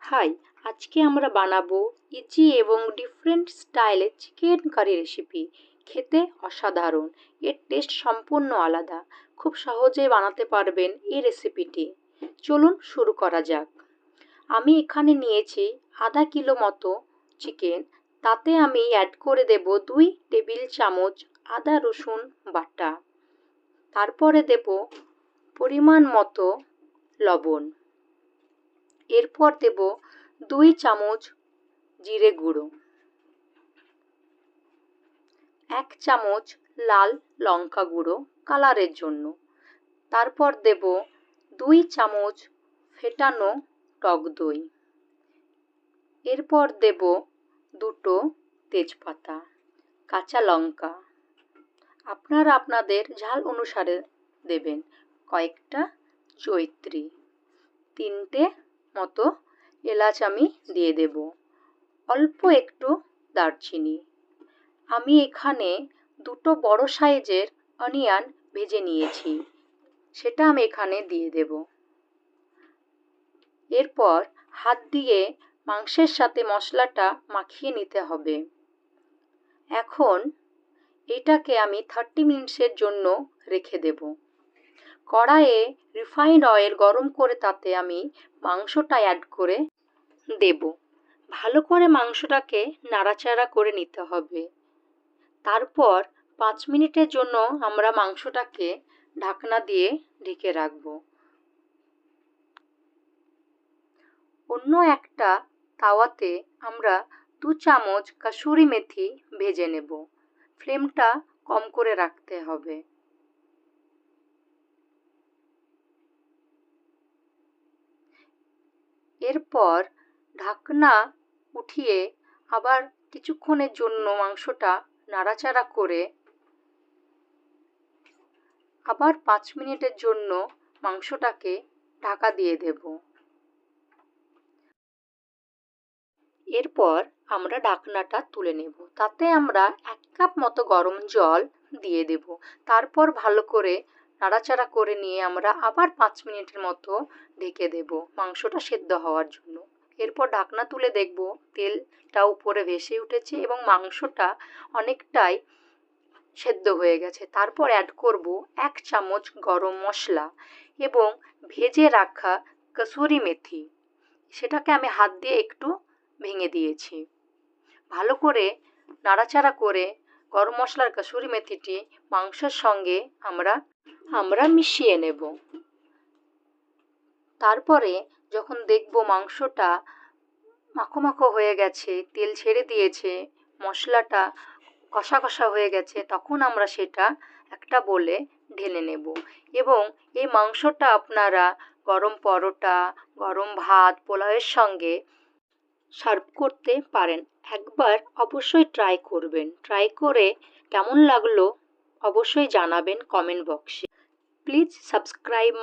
High, আজকে আমরা বানাবো ইজি এবং ডিফারেন্ট স্টাইলে চিকেন কারি রেসিপি। খেতে অসাধারণ, এর টেস্ট সম্পূর্ণ আলাদা। খুব সহজেই বানাতে পারবেন এই রেসিপিটি। চলুন শুরু করা যাক। আমি এখানে নিয়েছি আধা কিলো মতো চিকেন। তাতে আমি অ্যাড করে দেব 2 টেবিল চামচ আদা রসুন বাটা। তারপরে দেব পরিমাণ মতো লবণ। এরপর দেব 2 চামচ জিরে গুঁড়ো, 1 চামচ লাল লঙ্কা গুঁড়ো কালারের জন্য। তারপর দেব 2 চামচ ফেটানো টক দই। এরপর দেব 2টো তেজপাতা, কাঁচা লঙ্কা, আপনারা আপনাদের ঝাল অনুসারে দেবেন, কয়েকটা জয়িত্রী, 3টে মতো এলাচ আমি দিয়ে দেব, অল্প একটু দারচিনি। আমি এখানে 2টো বড় সাইজের অনিয়ন ভেজে নিয়েছি, সেটা আমি এখানে দিয়ে দেব। এরপর হাত দিয়ে মাংসের সাথে মশলাটা মাখিয়ে নিতে হবে। এখন এটাকে আমি 30 মিনিটসের জন্য রেখে দেব। কড়াইয়ে রিফাইন্ড অয়েল গরম করে তাতে আমি মাংসটা অ্যাড করে দেব। ভালো করে মাংসটাকে নাড়াচাড়া করে নিতে হবে। তারপর 5 মিনিটের জন্য আমরা মাংসটাকে ঢাকনা দিয়ে ঢেকে রাখব। অন্য একটা তাওয়াতে আমরা 2 চামচ কাসুরি মেথি ভেজে নেব। ফ্লেমটা কম করে রাখতে হবে। এরপর ঢাকনা উঠিয়ে আবার কিছুক্ষণের জন্য মাংসটা নাড়াচাড়া করে আবার 5 মিনিটের জন্য মাংসটাকে ঢাকা দিয়ে দেব। এরপর আমরা ঢাকনাটা তুলে নেব। তাতে আমরা 1 কাপ মতো গরম জল দিয়ে দেব। তারপর ভালো করে নাড়াচাড়া করে নিয়ে আমরা আবার 5 মিনিটের মতো ঢেকে দেব মাংসটা সেদ্ধ হওয়ার জন্য। এরপর ঢাকনা তুলে দেখব তেলটা উপরে ভেসে উঠেছে এবং মাংসটা অনেকটাই সেদ্ধ হয়ে গেছে। তারপর অ্যাড করব 1 চামচ গরম মশলা এবং ভেজে রাখা কসুরি মেথি। সেটাকে আমি হাত দিয়ে একটু ভেঙে দিয়েছি। ভালো করে নাড়াচাড়া করে গরম মশলার কসুরি মেথিটি মাংসের সঙ্গে আমরা মিশিয়ে নেব। তারপরে যখন দেখব মাংসটা মাখো মাখো হয়ে গেছে, তেল ছেড়ে দিয়েছে, মশলাটা কষা কষা হয়ে গেছে, তখন আমরা সেটা একটা বলে ঢেলে নেব। এবং এই মাংসটা আপনারা গরম পরোটা, গরম ভাত, পোলাওয়ের সঙ্গে সার্ভ করতে পারেন। একবার অবশ্যই ট্রাই করবেন। ট্রাই করে কেমন লাগলো অবশ্যই জানাবেন কমেন্ট বক্সে। Please subscribe